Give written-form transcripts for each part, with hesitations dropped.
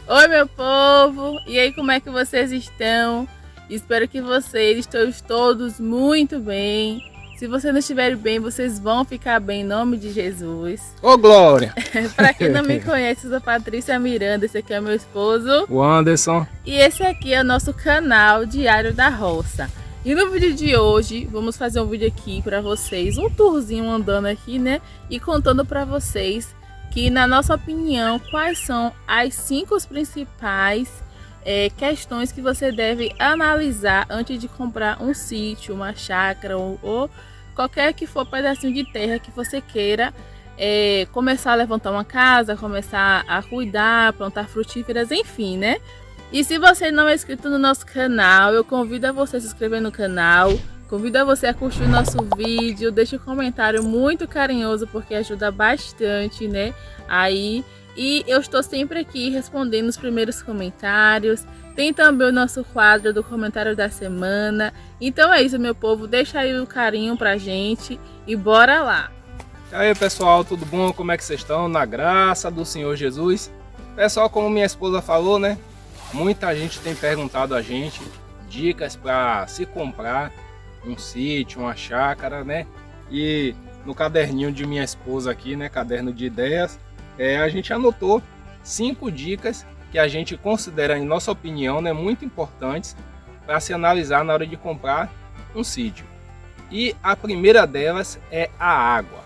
Oi, meu povo! E aí, como é que vocês estão? Espero que vocês estejam todos muito bem. Se vocês não estiverem bem, vocês vão ficar bem em nome de Jesus. Ô, Glória! Para quem não me conhece, eu sou Patrícia Miranda, esse aqui é meu esposo. O Anderson. E esse aqui é o nosso canal Diário da Roça. E no vídeo de hoje, vamos fazer um vídeo aqui para vocês, um tourzinho andando aqui, né? E contando para vocês que, na nossa opinião, quais são as 5 principais questões que você deve analisar antes de comprar um sítio, uma chácara ou qualquer que for pedacinho de terra que você queira começar a levantar uma casa, começar a cuidar, plantar frutíferas, enfim, né? E se você não é inscrito no nosso canal, eu convido a você a se inscrever no canal, convido a você a curtir o nosso vídeo, deixe um comentário muito carinhoso porque ajuda bastante, né? Aí, e eu estou sempre aqui respondendo os primeiros comentários. Tem também o nosso quadro do comentário da semana. Então é isso, meu povo, deixa aí o carinho pra gente e bora lá. E aí, pessoal, tudo bom? Como é que vocês estão? Na graça do Senhor Jesus. Pessoal, como minha esposa falou, né? Muita gente tem perguntado a gente dicas para se comprar um sítio, uma chácara, né? E no caderninho de minha esposa aqui, né? Caderno de ideias, a gente anotou 5 dicas que a gente considera, em nossa opinião, né, muito importantes para se analisar na hora de comprar um sítio. E a primeira delas é a água.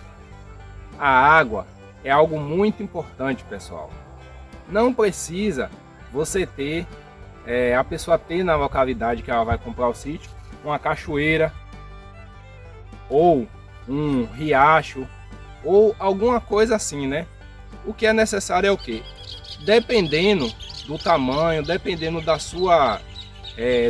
A água é algo muito importante, pessoal. Não precisa você ter, a pessoa ter na localidade que ela vai comprar o sítio, uma cachoeira, ou um riacho, ou alguma coisa assim, né? O que é necessário é o quê? Dependendo do tamanho, dependendo da sua,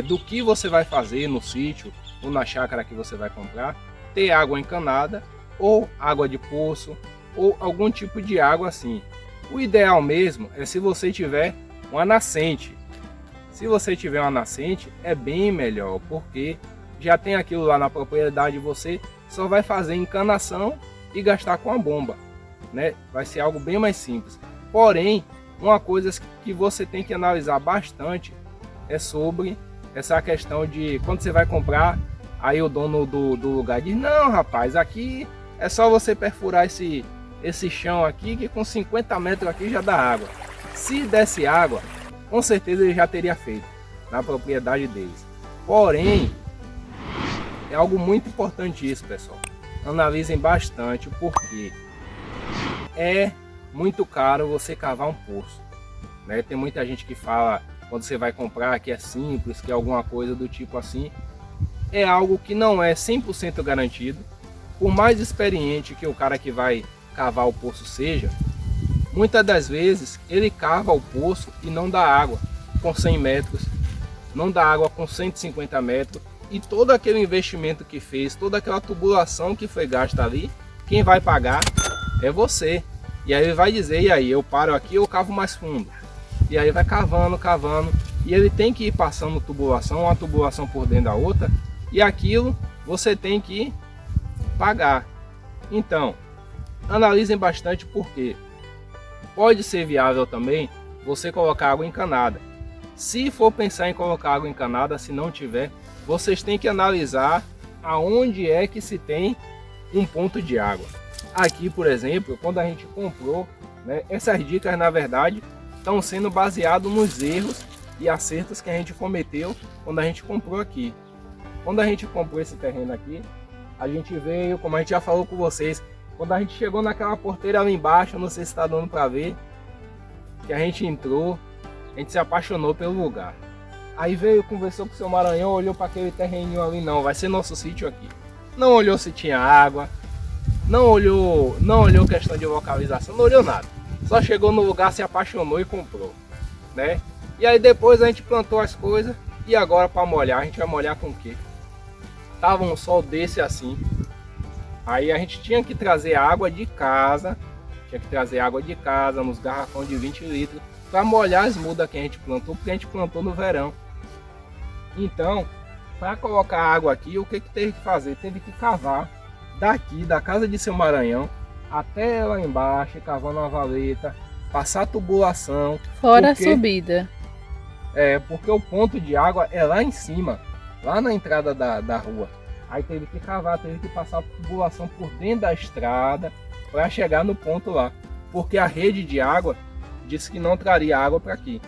do que você vai fazer no sítio, ou na chácara que você vai comprar, ter água encanada, ou água de poço, ou algum tipo de água assim. O ideal mesmo é se você tiver uma nascente. Se você tiver uma nascente, é bem melhor, porque já tem aquilo lá na propriedade, você só vai fazer encanação e gastar com a bomba, né? Vai ser algo bem mais simples. Porém, uma coisa que você tem que analisar bastante é sobre essa questão de quando você vai comprar, aí o dono do lugar diz: não, rapaz, aqui é só você perfurar esse chão aqui, que com 50 metros aqui já dá água. Se desse água, com certeza ele já teria feito na propriedade deles. Porém, é algo muito importante isso, pessoal. Analisem bastante, porque é muito caro você cavar um poço, né? Tem muita gente que fala, quando você vai comprar, que é simples, que é alguma coisa do tipo assim. É algo que não é 100% garantido. Por mais experiente que o cara que vai cavar o poço seja, muitas das vezes ele cava o poço e não dá água com 100 metros, não dá água com 150 metros, e todo aquele investimento que fez, toda aquela tubulação que foi gasta ali, quem vai pagar é você. E aí ele vai dizer: e aí, eu paro aqui, eu cavo mais fundo. E aí vai cavando, cavando, e ele tem que ir passando tubulação, uma tubulação por dentro da outra, e aquilo você tem que pagar. Então, analisem bastante, porque pode ser viável também você colocar água encanada. Se for pensar em colocar água encanada, se não tiver, vocês têm que analisar aonde é que se tem um ponto de água. Aqui, por exemplo, quando a gente comprou, né, essas dicas na verdade estão sendo baseadas nos erros e acertos que a gente cometeu quando a gente comprou aqui. Quando a gente comprou esse terreno aqui, a gente veio, como a gente já falou com vocês, quando a gente chegou naquela porteira ali embaixo, não sei se está dando para ver, que a gente entrou, a gente se apaixonou pelo lugar. Aí veio, conversou com o seu Maranhão, olhou para aquele terreninho ali: não, vai ser nosso sítio aqui. Não olhou se tinha água, não olhou questão de localização, não olhou nada. Só chegou no lugar, se apaixonou e comprou, né? E aí depois a gente plantou as coisas, e agora para molhar, a gente vai molhar com o quê? Tava um sol desse assim. Aí a gente tinha que trazer água de casa, nos garrafões de 20 litros, para molhar as mudas que a gente plantou, porque a gente plantou no verão. Então, para colocar água aqui, o que teve que fazer? Teve que cavar daqui, da casa de seu Maranhão, até lá embaixo, cavando uma valeta, passar tubulação. Fora porque, a subida. porque o ponto de água é lá em cima, lá na entrada da rua. Aí teve que cavar, teve que passar tubulação por dentro da estrada para chegar no ponto lá. Porque a rede de água disse que não traria água para aqui.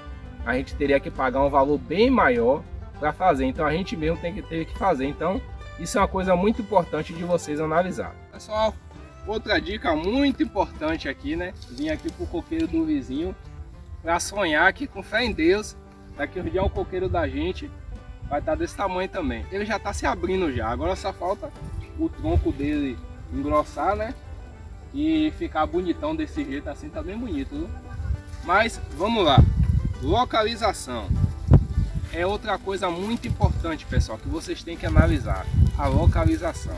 A gente teria que pagar um valor bem maior para fazer. Então a gente mesmo teve que fazer. Então isso é uma coisa muito importante de vocês analisar. Pessoal, outra dica muito importante aqui, né? Vim aqui pro coqueiro do vizinho para sonhar aqui com fé em Deus. Daqui um dia o coqueiro da gente vai estar desse tamanho também. Ele já está se abrindo já. Agora só falta o tronco dele engrossar, né? E ficar bonitão desse jeito assim, tá bem bonito, viu? Mas vamos lá. Localização é outra coisa muito importante, pessoal, que vocês têm que analisar. A localização.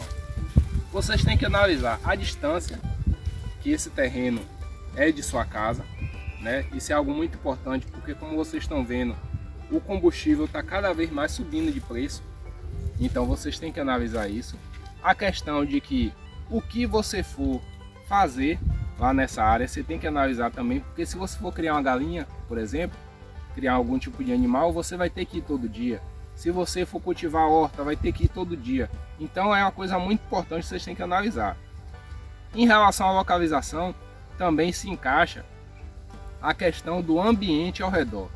Vocês têm que analisar a distância que esse terreno é de sua casa, né? Isso é algo muito importante, porque como vocês estão vendo, o combustível está cada vez mais subindo de preço. Então vocês têm que analisar isso. A questão de que o que você for fazer lá nessa área, você tem que analisar também, porque se você for criar uma galinha, por exemplo, criar algum tipo de animal, você vai ter que ir todo dia. Se você for cultivar horta, vai ter que ir todo dia. Então é uma coisa muito importante que vocês têm que analisar. Em relação à localização, também se encaixa a questão do ambiente ao redor.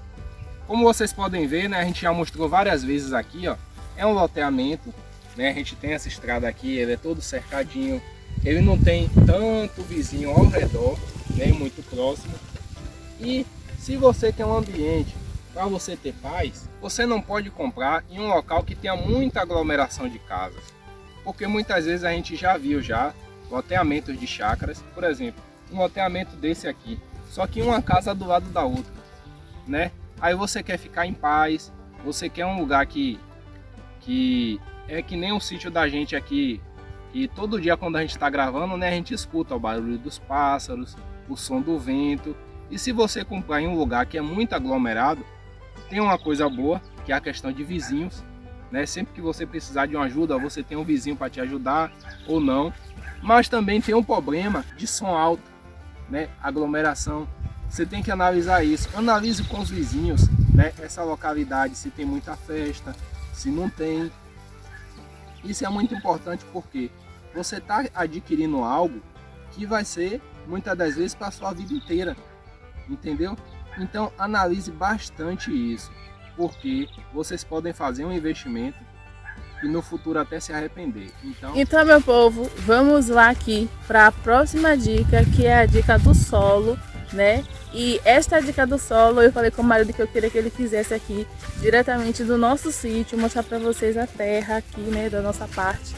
Como vocês podem ver, né, a gente já mostrou várias vezes aqui, ó, é um loteamento, né, a gente tem essa estrada aqui, ele é todo cercadinho, ele não tem tanto vizinho ao redor, nem muito próximo. E se você quer um ambiente para você ter paz, você não pode comprar em um local que tenha muita aglomeração de casas, porque muitas vezes a gente já viu loteamentos de chácaras, por exemplo, um loteamento desse aqui, só que uma casa do lado da outra, né? Aí você quer ficar em paz, você quer um lugar que é que nem o sítio da gente aqui, que todo dia quando a gente está gravando, né, a gente escuta o barulho dos pássaros, o som do vento. E se você comprar em um lugar que é muito aglomerado, tem uma coisa boa, que é a questão de vizinhos, né? Sempre que você precisar de uma ajuda, você tem um vizinho para te ajudar ou não. Mas também tem um problema de som alto, né? Aglomeração. Você tem que analisar isso. Analise com os vizinhos, né? Essa localidade, se tem muita festa, se não tem. Isso é muito importante porque você está adquirindo algo que vai ser muitas das vezes para a sua vida inteira, entendeu? Então analise bastante isso, porque vocês podem fazer um investimento e no futuro até se arrepender. Então meu povo, vamos lá aqui para a próxima dica, que é a dica do solo, né? E esta dica do solo, eu falei com o marido que eu queria que ele fizesse aqui diretamente do nosso sítio, mostrar para vocês a terra aqui, né, da nossa parte.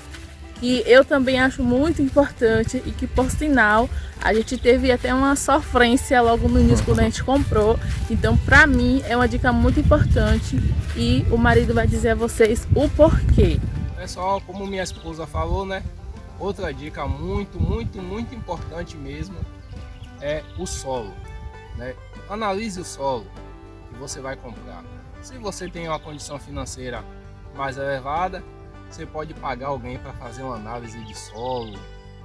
Que eu também acho muito importante e que, por sinal, a gente teve até uma sofrência logo no início quando a gente comprou. Então, para mim, é uma dica muito importante e o marido vai dizer a vocês o porquê. Pessoal, como minha esposa falou, né? Outra dica muito importante mesmo é o solo, né? Analise o solo que você vai comprar. Se você tem uma condição financeira mais elevada, você pode pagar alguém para fazer uma análise de solo,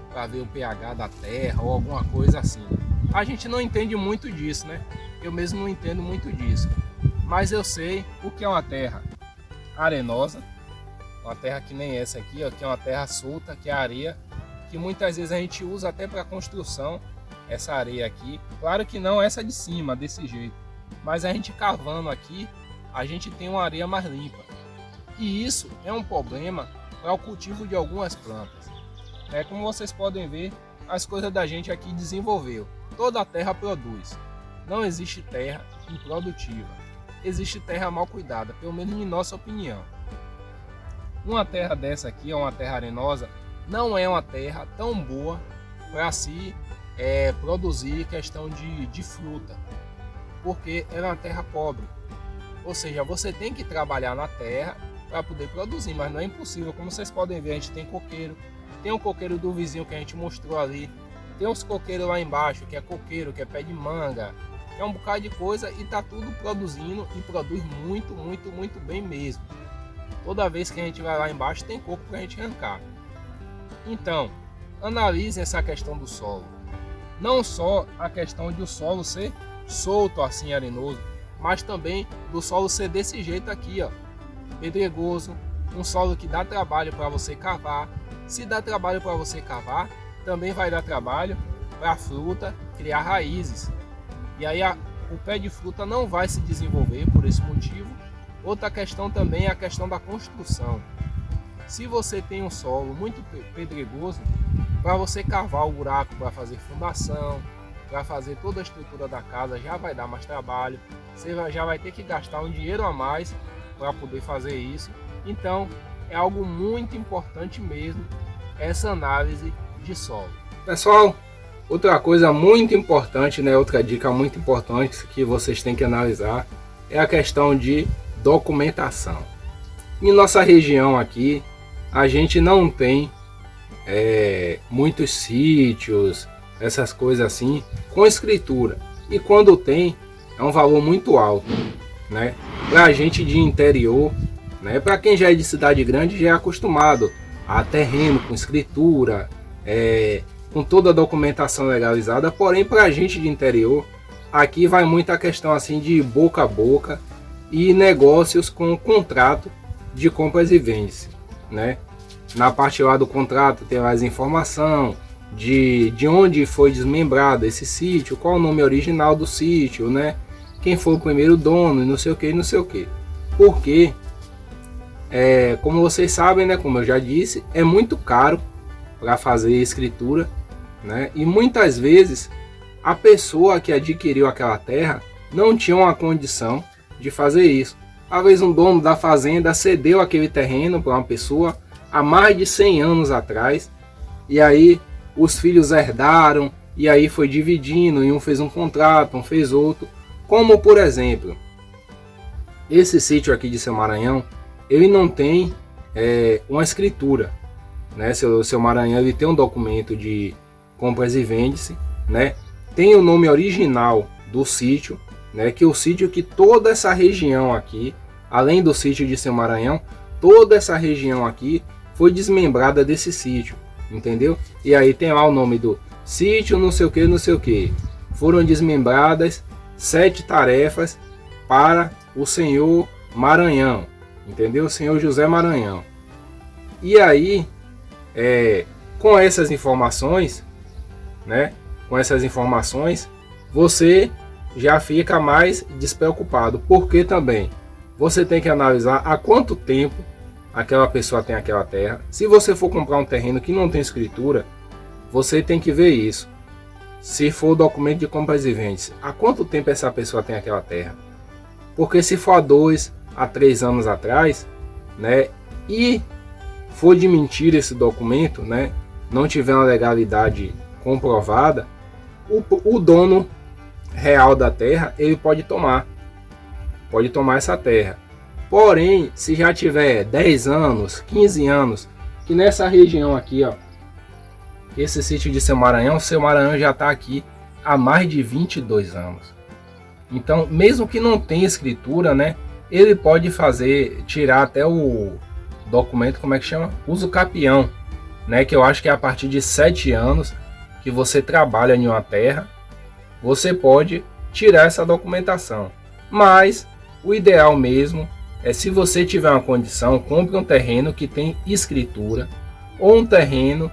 para ver o pH da terra ou alguma coisa assim. A gente não entende muito disso, né? Eu mesmo não entendo muito disso. Mas eu sei o que é uma terra arenosa, uma terra que nem essa aqui, ó, que é uma terra solta, que é areia, que muitas vezes a gente usa até para construção, essa areia aqui. Claro que não essa de cima, desse jeito. Mas a gente cavando aqui, a gente tem uma areia mais limpa. E isso é um problema para o cultivo de algumas plantas. Como vocês podem ver, as coisas da gente aqui desenvolveu. Toda a terra produz. Não existe terra improdutiva. Existe terra mal cuidada, pelo menos em nossa opinião. Uma terra dessa aqui, uma terra arenosa, não é uma terra tão boa para se produzir questão de fruta. Porque ela é uma terra pobre. Ou seja, você tem que trabalhar na terra para poder produzir, mas não é impossível. Como vocês podem ver, a gente tem coqueiro, tem um coqueiro do vizinho que a gente mostrou ali, tem uns coqueiros lá embaixo que é coqueiro, que é pé de manga, que é um bocado de coisa e tá tudo produzindo e produz muito bem mesmo. Toda vez que a gente vai lá embaixo tem coco para a gente arrancar. Então, analisem essa questão do solo. não só a questão de o solo ser solto assim, arenoso, mas também do solo ser desse jeito aqui, ó, pedregoso, um solo que dá trabalho para você cavar. Se dá trabalho para você cavar, também vai dar trabalho para a fruta criar raízes. E aí o pé de fruta não vai se desenvolver por esse motivo. Outra questão também é a questão da construção. Se você tem um solo muito pedregoso, para você cavar o buraco para fazer fundação, para fazer toda a estrutura da casa, já vai dar mais trabalho. Você já vai ter que gastar um dinheiro a mais para poder fazer isso. Então é algo muito importante mesmo essa análise de solo. Pessoal, outra coisa muito importante, né, outra dica muito importante que vocês têm que analisar é a questão de documentação. Em nossa região aqui, a gente não tem muitos sítios, essas coisas assim, com escritura. E quando tem, é um valor muito alto, né? Para a gente de interior, né? Para quem já é de cidade grande, já é acostumado a terreno com escritura, com toda a documentação legalizada. Porém, para a gente de interior, aqui vai muita questão assim de boca a boca e negócios com contrato de compras e vendas, né? Na parte lá do contrato tem mais informação de onde foi desmembrado esse sítio, qual o nome original do sítio, né? Quem foi o primeiro dono, e não sei o que, não sei o que. Porque, como vocês sabem, né? Como eu já disse, é muito caro para fazer escritura, né? E muitas vezes a pessoa que adquiriu aquela terra não tinha uma condição de fazer isso. Às vezes um dono da fazenda cedeu aquele terreno para uma pessoa há mais de 100 anos atrás, e aí os filhos herdaram, e aí foi dividindo, e um fez um contrato, um fez outro. Como por exemplo, esse sítio aqui de Seu Maranhão, ele não tem uma escritura, né? Seu Maranhão, ele tem um documento de compras e vendas, né? Tem o nome original do sítio, né? Que é o sítio que toda essa região aqui, além do sítio de Seu Maranhão, toda essa região aqui foi desmembrada desse sítio, entendeu? E aí tem lá o nome do sítio, não sei o que, não sei o que. Foram desmembradas 7 tarefas para o senhor Maranhão, entendeu? O senhor José Maranhão. E aí, com essas informações, né? Com essas informações, você já fica mais despreocupado, porque também você tem que analisar há quanto tempo aquela pessoa tem aquela terra. Se você for comprar um terreno que não tem escritura, você tem que ver isso. Se for documento de compras e vendas, há quanto tempo essa pessoa tem aquela terra? Porque se for há 2 a 3 anos atrás, né, e for de mentira esse documento, né, não tiver uma legalidade comprovada, o dono real da terra, ele pode tomar essa terra. Porém, se já tiver 10 anos, 15 anos, que nessa região aqui, ó, esse sítio de Seu Maranhão já está aqui há mais de 22 anos. Então, mesmo que não tenha escritura, né, ele pode tirar até o documento, como é que chama? Uso capião, né, que eu acho que é a partir de 7 anos que você trabalha em uma terra, você pode tirar essa documentação. Mas o ideal mesmo se você tiver uma condição, compre um terreno que tem escritura, ou um terreno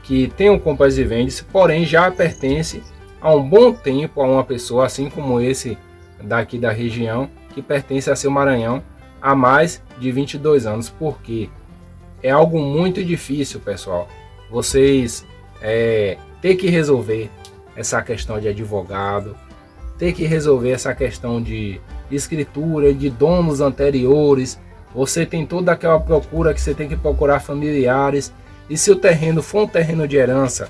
que tem um compras e vendas, porém já pertence há um bom tempo a uma pessoa, assim como esse daqui da região, que pertence a Seu Maranhão há mais de 22 anos. Porque é algo muito difícil, pessoal, vocês ter que resolver essa questão de advogado, ter que resolver essa questão de escritura, de donos anteriores. Você tem toda aquela procura que você tem que procurar familiares. E se o terreno for um terreno de herança,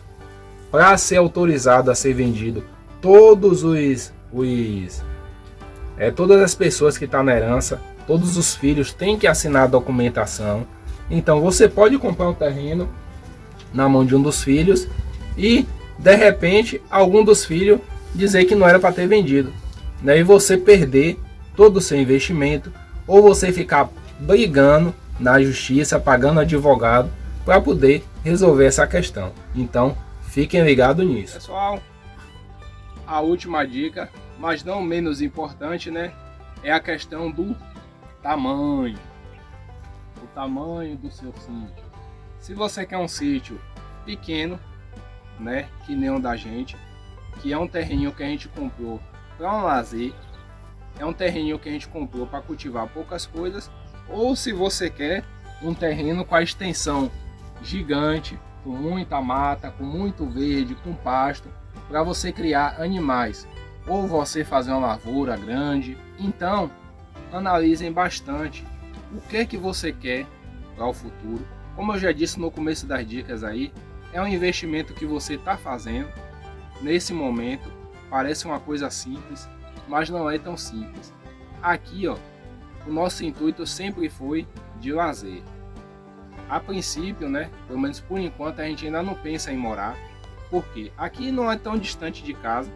para ser autorizado a ser vendido, todas as pessoas que estão na herança, todos os filhos têm que assinar a documentação. Então você pode comprar um terreno na mão de um dos filhos e de repente algum dos filhos dizer que não era para ter vendido, né? E você perder todo o seu investimento, ou você ficar brigando na justiça, pagando advogado para poder resolver essa questão. Então fiquem ligados nisso. Pessoal, a última dica, mas não menos importante, né? É a questão do tamanho. O tamanho do seu sítio. Se você quer um sítio pequeno, né? Que nem o da gente, que é um terreno que a gente comprou para um lazer, é um terreno que a gente comprou para cultivar poucas coisas, ou se você quer um terreno com a extensão gigante, com muita mata, com muito verde, com pasto, para você criar animais, ou você fazer uma lavoura grande. Então, analisem bastante o que você quer para o futuro. Como eu já disse no começo das dicas aí, é um investimento que você está fazendo nesse momento. Parece uma coisa simples, mas não é tão simples. Aqui, ó, o nosso intuito sempre foi de lazer. A princípio, né, pelo menos por enquanto, a gente ainda não pensa em morar, porque aqui não é tão distante de casa,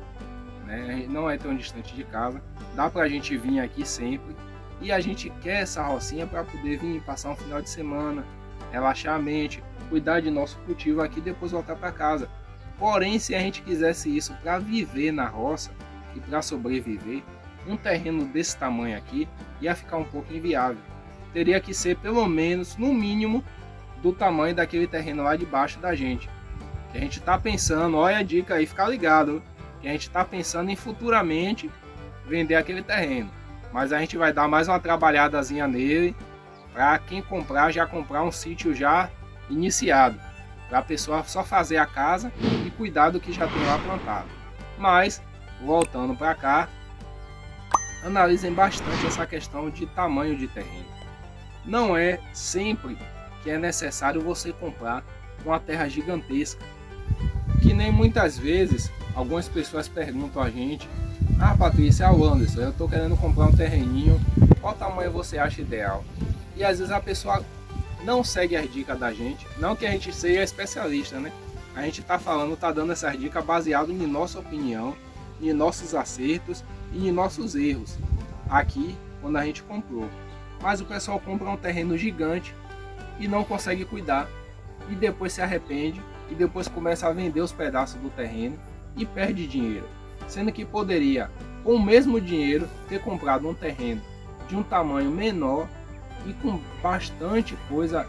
né? Não é tão distante de casa, dá pra gente vir aqui sempre, e a gente quer essa rocinha para poder vir passar um final de semana, relaxar a mente, cuidar de nosso cultivo aqui e depois voltar para casa. Porém, se a gente quisesse isso para viver na roça e para sobreviver, um terreno desse tamanho aqui ia ficar um pouco inviável. Teria que ser pelo menos, no mínimo, do tamanho daquele terreno lá debaixo da gente. Que a gente está pensando, olha a dica aí, fica ligado, que a gente está pensando em futuramente vender aquele terreno. Mas a gente vai dar mais uma trabalhadazinha nele, para quem comprar, já comprar um sítio já iniciado. Para a pessoa só fazer a casa e cuidar do que já tem lá plantado. Mas, voltando para cá, analisem bastante essa questão de tamanho de terreno. Não é sempre que é necessário você comprar uma terra gigantesca. Que nem muitas vezes algumas pessoas perguntam a gente: ah, Patrícia, Anderson, eu estou querendo comprar um terreninho, qual tamanho você acha ideal? E às vezes a pessoa não segue as dicas da gente, não que a gente seja especialista, né? A gente está falando, está dando essas dicas baseado em nossa opinião, em nossos acertos e em nossos erros aqui quando a gente comprou. Mas o pessoal compra um terreno gigante e não consegue cuidar, e depois se arrepende, e depois começa a vender os pedaços do terreno e perde dinheiro, sendo que poderia, com o mesmo dinheiro, ter comprado um terreno de um tamanho menor e com bastante coisa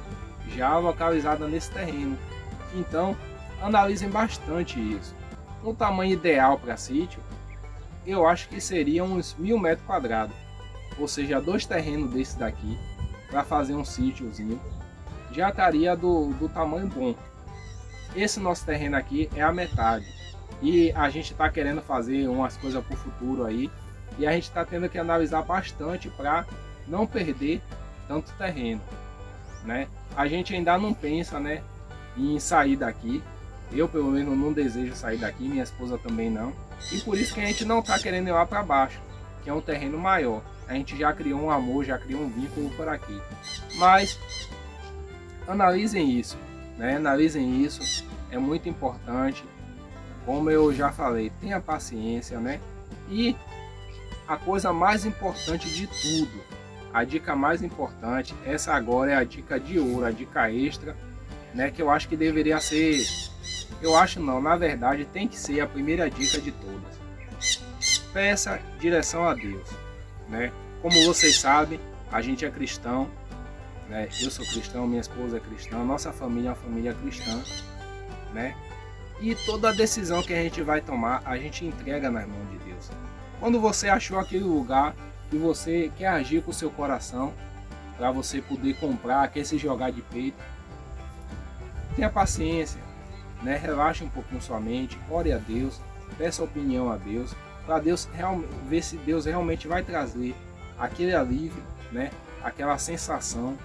já localizada nesse terreno. Então, analisem bastante isso. Um tamanho ideal para sítio, eu acho que seria uns 1000 metros quadrados, ou seja, 2 terrenos desses daqui, para fazer um sítiozinho, já estaria do tamanho bom. Esse nosso terreno aqui é a metade, e a gente está querendo fazer umas coisas para o futuro aí, e a gente está tendo que analisar bastante para não perder tanto terreno, né? A gente ainda não pensa, né, em sair daqui. Eu pelo menos não desejo sair daqui, minha esposa também não, e por isso que a gente não está querendo ir lá para baixo, que é um terreno maior. A gente já criou um amor, já criou um vínculo por aqui. Mas analisem isso, né? Analisem isso, é muito importante. Como eu já falei, tenha paciência, né? E a coisa mais importante de tudo, a dica mais importante, essa agora é a dica de ouro, a dica extra, né? Que eu acho que deveria ser, eu acho não, na verdade tem que ser a primeira dica de todas. Peça direção a Deus, né? Como vocês sabem, a gente é cristão, né? Eu sou cristão, minha esposa é cristã, nossa família é uma família cristã, né? E toda decisão que a gente vai tomar, a gente entrega nas mãos de Deus. Quando você achou aquele lugar e você quer agir com o seu coração, para você poder comprar, quer se jogar de peito, tenha paciência, né? Relaxe um pouquinho sua mente, ore a Deus, peça opinião a Deus, para Deus ver se Deus realmente vai trazer aquele alívio, né? Aquela sensação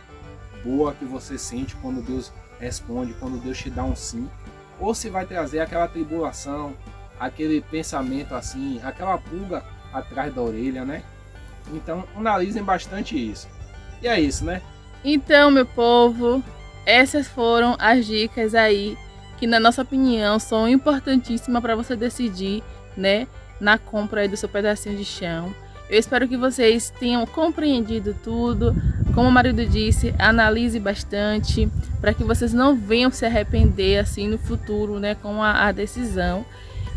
boa que você sente quando Deus responde, quando Deus te dá um sim, ou se vai trazer aquela tribulação, aquele pensamento assim, aquela pulga atrás da orelha, né? Então analisem bastante isso. E é isso, né? Então, meu povo, essas foram as dicas aí que, na nossa opinião, são importantíssimas para você decidir, né, na compra aí do seu pedacinho de chão. Eu espero que vocês tenham compreendido tudo. Como o marido disse, analise bastante para que vocês não venham se arrepender assim no futuro, né, com a decisão.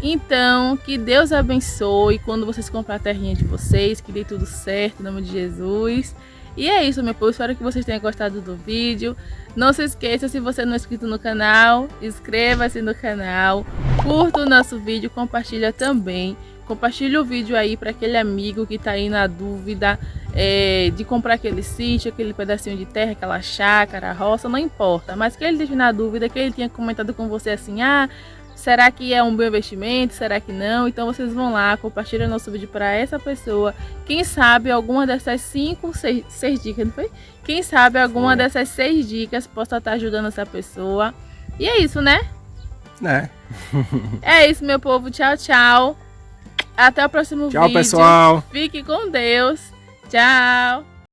Então, que Deus abençoe quando vocês comprarem a terrinha de vocês, que dê tudo certo, em nome de Jesus. E é isso, meu povo, espero que vocês tenham gostado do vídeo. Não se esqueça, se você não é inscrito no canal, inscreva-se no canal, curta o nosso vídeo, compartilha também. Compartilha o vídeo aí para aquele amigo que está aí na dúvida de comprar aquele sítio, aquele pedacinho de terra, aquela chácara, roça, não importa. Mas que ele esteja na dúvida, que ele tenha comentado com você assim, será que é um bom investimento? Será que não? Então vocês vão lá, compartilha nosso vídeo para essa pessoa. Quem sabe alguma dessas 6 dicas, não foi? Quem sabe alguma dessas 6 dicas possa estar ajudando essa pessoa. E é isso, né? É isso, meu povo. Tchau, tchau. Até o próximo vídeo. Tchau, pessoal. Fique com Deus. Tchau.